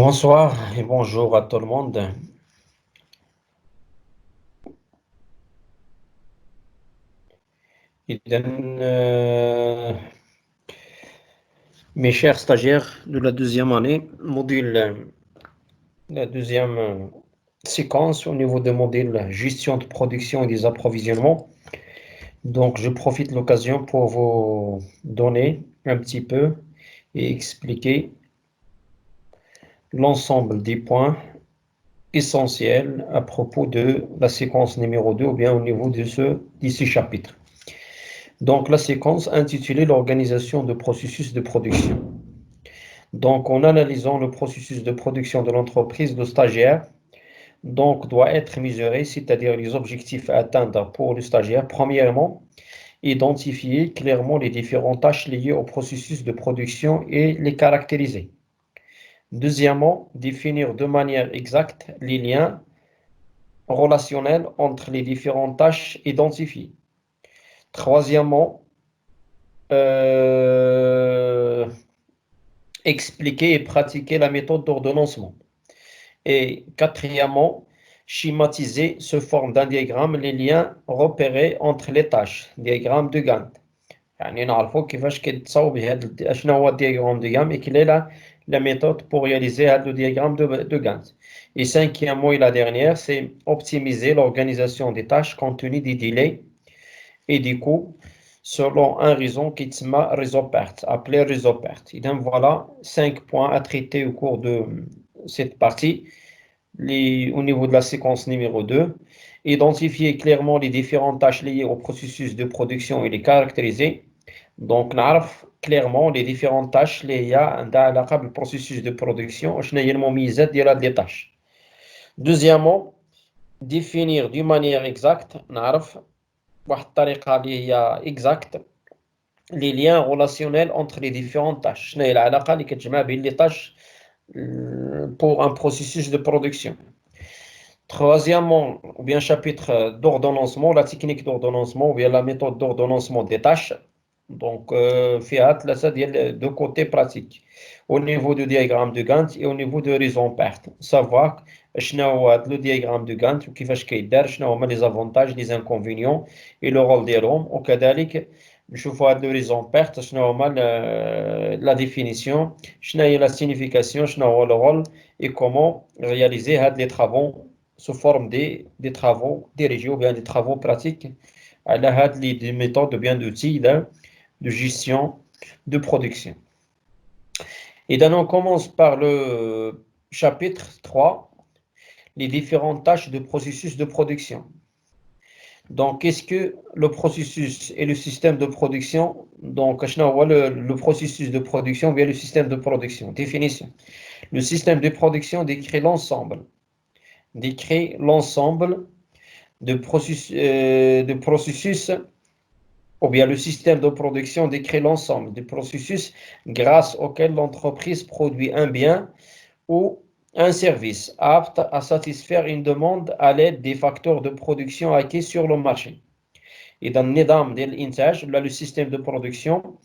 Bonsoir et bonjour à tout le monde. إذن, mes chers stagiaires de la deuxième année, la deuxième séquence au niveau de module gestion de production et des approvisionnements. Donc, je profite de l'occasion pour vous donner un petit peu et expliquer l'ensemble des points essentiels à propos de la séquence numéro 2 ou bien au niveau de ce chapitre. Donc, la séquence intitulée l'organisation de processus de production. Donc, en analysant le processus de production de l'entreprise, le stagiaire doit être mesuré, c'est-à-dire les objectifs à atteindre pour le stagiaire. Premièrement, identifier clairement les différentes tâches liées au processus de production et les caractériser. Deuxièmement, définir de manière exacte les liens relationnels entre les différentes tâches identifiées. Troisièmement, expliquer et pratiquer la méthode d'ordonnancement. Et quatrièmement, schématiser sous forme d'un diagramme les liens repérés entre les tâches, diagramme de Gantt. يعني نعرفوا كيفاش كيتصاوب هذا شنو هو الدياغرام de Gantt et quelle est la méthode pour réaliser le diagramme de Gantt. Et cinquièmement et la dernière, c'est optimiser l'organisation des tâches compte tenu des délais et des coûts selon un réseau qui est réseau perte, appelé réseau perte. Et donc voilà 5 points à traiter au cours de cette partie. Au niveau de la séquence numéro 2, identifier clairement les différentes tâches liées au processus de production et les caractériser. Donc, نعرف clairement les différentes tâches liées à le processus de production وشنو هي المميزات ديال هاد les tâches. Deuxièmement, définir d'une manière exacte نعرف واحد الطريقة اللي هي exacte les liens relationnels entre les différentes tâches. شنو هي العلاقة اللي كتجمع بين les tâches pour un processus de production. Troisièmement, ou bien chapitre d'ordonnancement, la technique d'ordonnancement ou bien la méthode d'ordonnancement des tâches. Donc, FIAT, là, ça dit deux côtés pratiques. Au niveau du diagramme de Gantt et au niveau de raison perte. Savoir le diagramme de Gantt, كيفاش كيدار, شنو هما les avantages, les inconvénients et le rôle ديالهم. وكذلك نشوفوا هاد l'horizon perte, شنو هما la définition, شنو هي la signification, شنو هو le rôle et comment réaliser هاد les travaux sous forme des travaux dirigés ou bien des travaux pratiques à la des méthodes ou bien d'outils de gestion de production. Et donc on commence par le chapitre 3, les différentes tâches de processus de production. Donc, qu'est-ce que le processus et le système de production? Donc, le processus de production via le système de production. Définition. Le système de production décrit l'ensemble de processus, ou bien le système de production décrit l'ensemble des processus grâce auxquels l'entreprise produit un bien ou un service apte à satisfaire une demande à l'aide des facteurs de production acquis sur le marché. Et dans النظام ديال الإنتاج, le système de production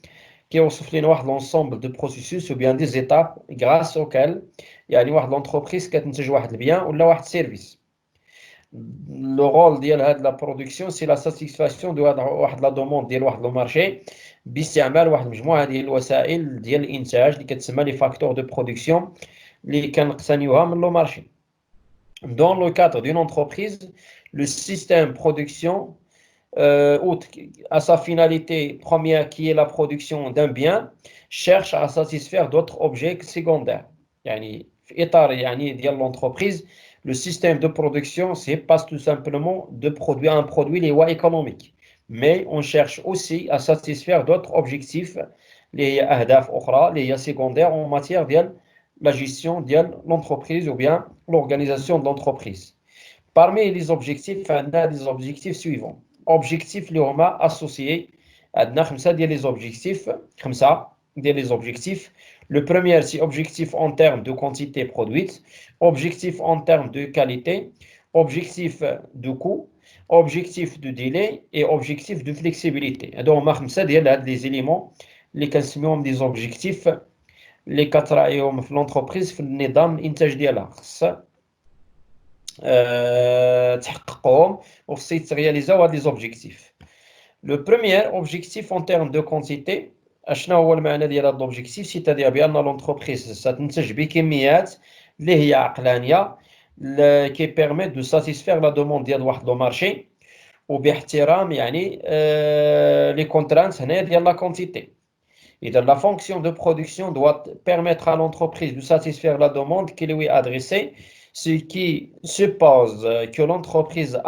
qui offre l'ensemble de processus ou bien des étapes grâce auxquelles يعني واحد l'entreprise كتنتج واحد البيان ولا واحد service. Le rôle de la production, c'est la satisfaction de la demande ديال واحد المارشي باستعمال واحد المجموعه ديال الوسائل ديال الانتاج اللي كتسمى les facteurs de production اللي كنقتنيوها من لو مارشي. Dans le cadre d'une entreprise, le système production à sa finalité première qui est la production d'un bien cherche à satisfaire d'autres objets secondaires. يعني في إطار يعني ديال l'entreprise, le système de production, c'est pas tout simplement de produire un produit les voies économiques, mais on cherche aussi à satisfaire d'autres objectifs, les أهداف أخرى, les secondaires en matière de la gestion de l'entreprise ou bien l'organisation de l'entreprise. Parmi les objectifs, on a des objectifs suivants. Objectifs اللي هما associés عندنا خمسة ديال les objectifs, خمسة ديال les objectifs. Le premier, c'est objectif en termes de quantité produite, objectif en termes de qualité, objectif de coût, objectif de délai et objectif de flexibilité. Donc, on a خمسة ديال les éléments اللي كنسميوهم des objectifs اللي كتراعيهم في لونتربريز في النظام الانتاج ديالها، خصها تحققهم وخصها ترياليزاو هاد لي زوبجيكتيف. لو بروميير اوبجيكتيف اون تيرم دو كونتيتي، اشنا هو المعنى ديال هاد لوبجيكتيف؟ سيتادير بان لونتربريز ستنتج بكميات اللي هي عقلانيه كي بيرميت دو ساتيسفير لا دوموند ديال واحد لو مارشي وباحترام يعني لي كونترانت هنا ديال لا كونتيتي. اذا لا فونكسيون دو برودكسيون doit permettre à l'entreprise de satisfaire la demande qui lui est adressée, ce qui suppose que l'entreprise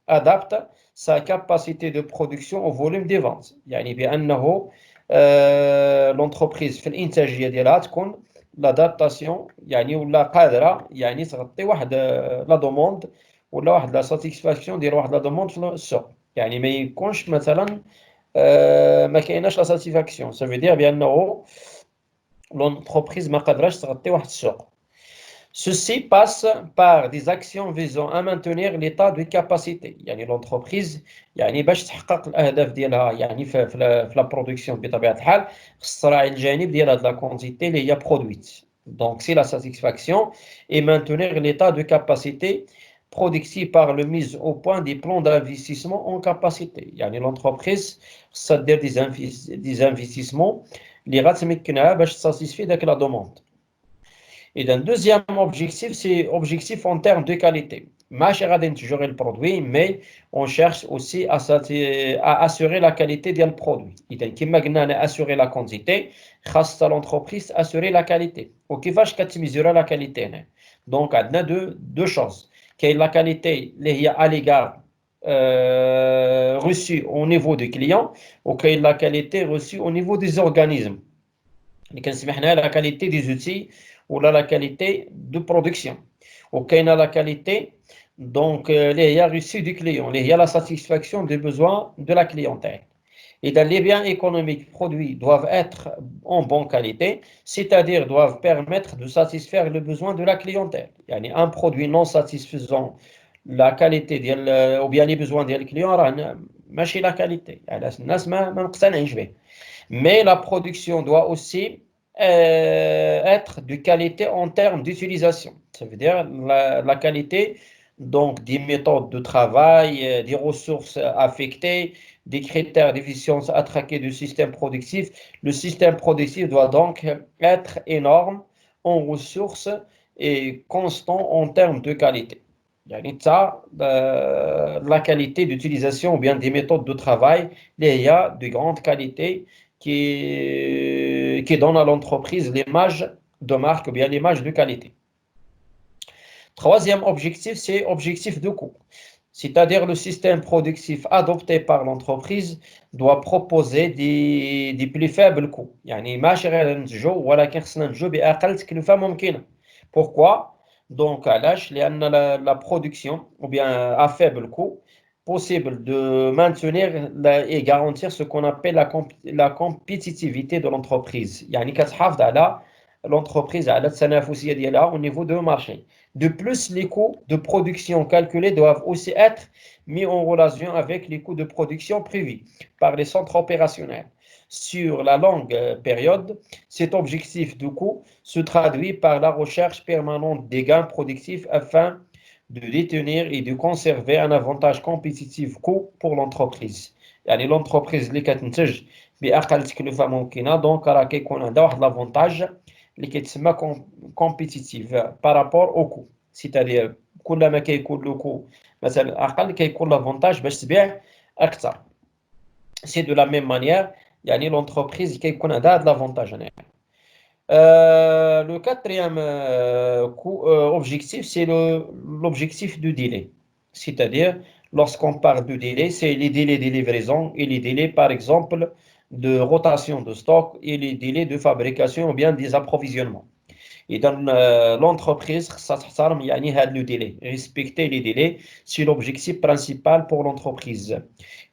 adapte sa capacité de production au volume des ventes. يعني بأنه l'entreprise في الإنتاجية ديالها تكون l'adaptation يعني ولا قادرة يعني تغطي واحد لا دوموند ولا واحد لا ساتيسفاكسيون ديال واحد لا دوموند في السوق. يعني ما يكونش مثلا ما كايناش لا ساتيسفاكسيون، ça veut dire بأنه l'entreprise ما قادراش تغطي واحد السوق. Ceci passe par des actions visant à maintenir l'état de capacité. يعني l'entreprise يعني باش تحقق الأهداف ديالها يعني في لا برودكسيون بطبيعة الحال خص تراعي الجانب ديال هاد لا كونتيتي اللي هي برودويت. Donc c'est la satisfaction et maintenir l'état de capacité productive par le mise au point des plans d'investissement en capacité. يعني l'entreprise خصها دير des investissements اللي غتمكنها باش تساتيسفي داك لا دوموند. Et un deuxième objectif, c'est objectif en termes de qualité. ماشي غادي نتجري البرودوي مي on cherche aussi à assurer la qualité ديال البرودوي. إذا كما قلنا أنا assurer la quantité خاص l'entreprise assurer la qualité. وكيفاش كتميزورا la qualité هنا؟ دونك عندنا deux choses. كاين la qualité اللي هي à l'égard reçue au niveau des clients وكاين la qualité reçue au niveau des organismes. اللي كنسمح لها la qualité des outils ou la qualité de production. وكاينه la qualité donc اللي هي reçue du client اللي هي la satisfaction des besoins de la clientèle. Et dans les biens économiques produits doivent être en bonne qualité, c'est-à-dire doivent permettre de satisfaire les besoins de la clientèle. يعني un produit non satisfaisant la qualité ديال ou bien les besoins ديال الكليون راه ماشي la qualité. يعني الناس ما مقتنعينش به. Mais la production doit aussi être de qualité en termes d'utilisation. Ça veut dire la qualité donc des méthodes de travail, des ressources affectées, des critères d'efficience à traquer du système productif. Le système productif doit donc être énorme en ressources et constant en termes de qualité. يعني la qualité d'utilisation ou bien des méthodes de travail, il y a de grande qualité qui donne à l'entreprise l'image de marque ou bien l'image de qualité. Troisième objectif, c'est objectif de coût. C'est-à-dire le système productif adopté par l'entreprise doit proposer des plus faibles coûts. يعني ماشي غير ننتجو ولكن خصنا ننتجو بأقل تكلفة ممكنة. Pourquoi? Donc علاش؟ لأن la production ou bien à faible coût possible de maintenir et garantir ce qu'on appelle la compétitivité de l'entreprise. يعني كتحافظ على l'entreprise على التنافسية ديالها au niveau de marché. De plus, les coûts de production calculés doivent aussi être mis en relation avec les coûts de production prévus par les centres opérationnels. Sur la longue période, cet objectif de coût se traduit par la recherche permanente des gains productifs afin de détenir et de conserver un avantage compétitif coût pour l'entreprise. يعني l'entreprise اللي كتنتج بأقل تكلفة ممكنة دونك راه كيكون عندها واحد لافونتاج اللي كيتسمى compétitive par rapport au coût. C'est-à-dire كلما كيكون لو كو مثلا اقل كيكون لافونتاج باش تبيع اكثر. سي دو لا ميم مانيير يعني لونتربريز كيكون عندها هاد لافونتاج هنا. Le quatrième objectif, c'est l'objectif de délai. C'est-à-dire, lorsqu'on parle de délai, c'est les délais de livraison et les délais, par exemple, de rotation de stock et les délais de fabrication ou bien des approvisionnements. Et dans l'entreprise, ça تحترم يعني هذا le délai. Respecter les délais, c'est l'objectif principal pour l'entreprise.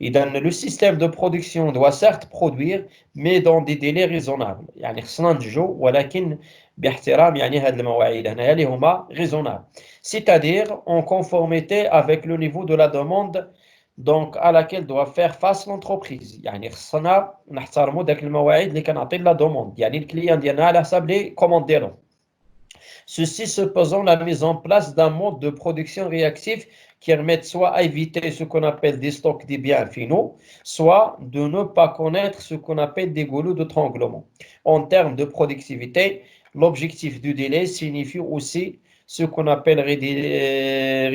Et dans le système de production doit certes produire, mais dans des délais raisonnables. يعني خصنا ننتجو ولكن باحترام يعني هاد المواعيد هنايا اللي هما raisonnables. C'est-à-dire en conformité avec le niveau de la demande donc à laquelle doit faire face l'entreprise. يعني خصنا نحترموا داك المواعيد اللي كنعطي لا دوموند، يعني الكليان ديالنا على حساب لي كوموند ديالهم. Ceci supposant la mise en place d'un mode de production réactif qui permette soit à éviter ce qu'on appelle des stocks des biens finaux, soit de ne pas connaître ce qu'on appelle des goulots d'étranglement. En termes de productivité, l'objectif du délai signifie aussi ce qu'on appelle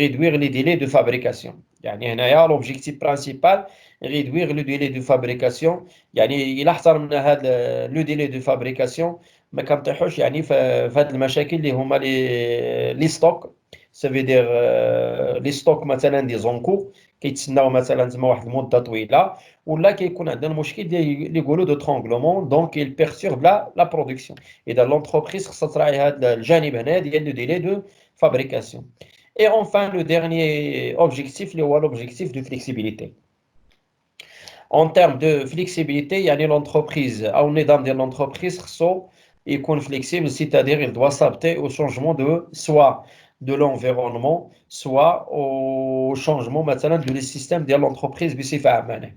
réduire les délais de fabrication. يعني هنايا l'objectif principal réduire le délai de fabrication. يعني إلا احترمنا هذا le délai de fabrication ما كنطيحوش يعني في هذه المشاكل اللي هما لي ستوك. سافي دير لي ستوك مثلا دي زونكو كيتسناو مثلا تما واحد المده طويله، ولا كيكون عندنا المشكل ديال لي غولو دو ترونغلومون دونك يل بيرتورب لا برودكسيون. اذا لونتربريز خصها تراعي هذا الجانب هنا ديال لو ديلي دو فابريكاسيون. اي اونفان لو ديرنيي اوبجيكتيف اللي هو لوبجيكتيف دو فليكسيبيليتي. En termes de flexibilité, يعني l'entreprise أو النظام ديال l'entreprise خصو يكون flexible, c'est-à-dire il doit s'adapter au changement de soit de l'environnement, soit au changement مثلا du système ديال l'entreprise بصفة عامة.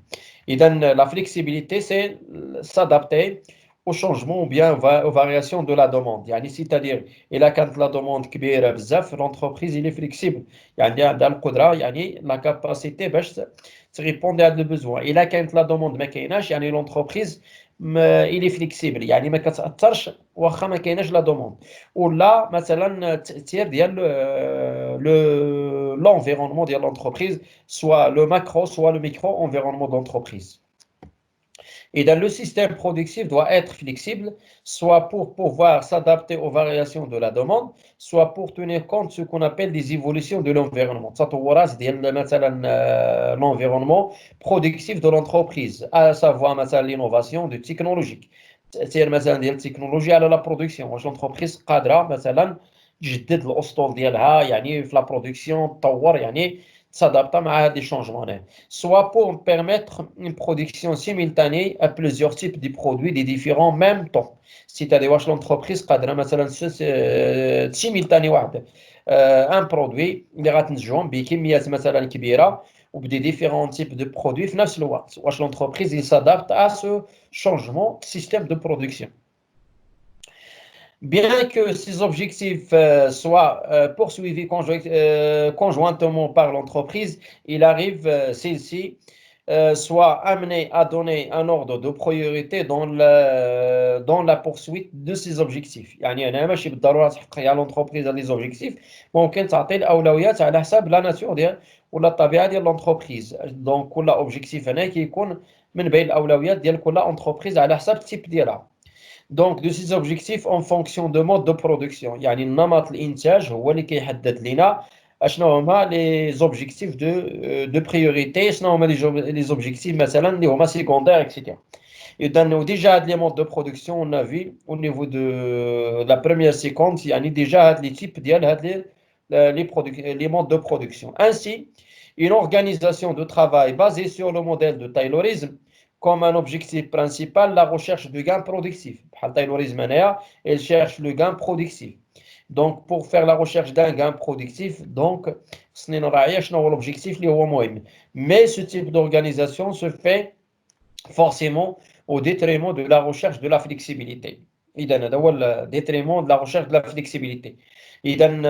إذا la flexibilité c'est s'adapter au changement ou bien aux variations de la demande. يعني c'est-à-dire إلا كانت la demande كبيرة بزاف l'entreprise il est flexible، يعني عندها القدرة يعني la capacité باش تريبوندي على البوزوان. الا كانت لا دوموند ما كايناش يعني لونتربريز الي فليكسيبل، يعني ما كتاثرش واخا ما كايناش لا دوموند، ولا مثلا التاثير ديال لونفيرونمون ديال لونتربريز سوا لو ماكرو سوا لو ميكرو انفيرونمون دونتربريز. Et dans le système productif doit être flexible, soit pour pouvoir s'adapter aux variations de la demande, soit pour tenir compte de ce qu'on appelle des évolutions de l'environnement. L'environnement productif de l'entreprise, à savoir l'innovation de technologique. C'est مثلا ديال التكنولوجيا على لا برودكسيون، واش لونتربريز قادره مثلا تجدد الاسطول ديالها يعني في لا برودكسيون تطور يعني s'adapter à des changements, soit pour permettre une production simultanée à plusieurs types de produits de différents mêmes temps. C'est-à-dire que l'entreprise قادرة مثلا simultané واحد un produit اللي غتنتجهم بكميات مثلا كبيرة وبدي différents types de produits في نفس الوقت. واش l'entreprise il s'adapte à ce changement de système de production. Bien que ces objectifs soient poursuivis conjointement par l'entreprise, il arrive celle-ci soit amenée à donner un ordre de priorité dans la poursuite de ces objectifs. يعني أنا ماشي بالضرورة تحقق على l'entreprise les objectifs، ممكن تعطي الأولويات على حسب لا ناتور ديال ولا الطبيعة ديال l'entreprise. دونك كل objectif هنا كيكون من بين الأولويات ديال كل entreprise على حسب التيب ديالها. Donc de ces objectifs en fonction de mode de production. يعني نمط الإنتاج هو اللي كيحدد لنا اشنو هما les objectifs de priorité، شنو هما les objectifs مثلا اللي هما secondaires etc. إذا déjà هاد les modes de production on a vu au niveau de la première séquence يعني déjà هاد les types ديال هاد les modes de production. Ainsi, une organisation de travail basée sur le modèle de Taylorisme comme un objectif principal la recherche de gains productifs. Taylorisme, elle cherche le gain productif. Donc, pour faire la recherche d'un gain productif, donc, ce n'est pas l'objectif, mais ce type d'organisation se fait forcément au détriment de la recherche de la flexibilité. إذن هذا هو détriment de la recherche de la flexibilité. إذن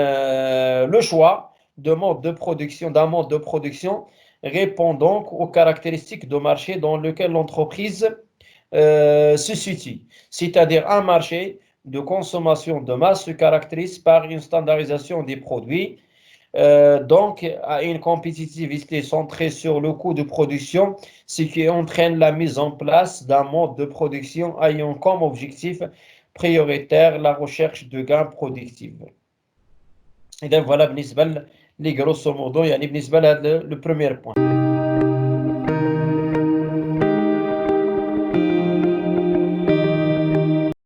le choix d'un mode de production répond donc aux caractéristiques de marché dans lequel l'entreprise se situe. C'est-à-dire un marché de consommation de masse se caractérise par une standardisation des produits, donc à une compétitivité centrée sur le coût de production, ce qui entraîne la mise en place d'un mode de production ayant comme objectif prioritaire la recherche de gains productifs. Et donc voilà بالنسبة لي grosso modo يعني بالنسبة لهذا le premier point.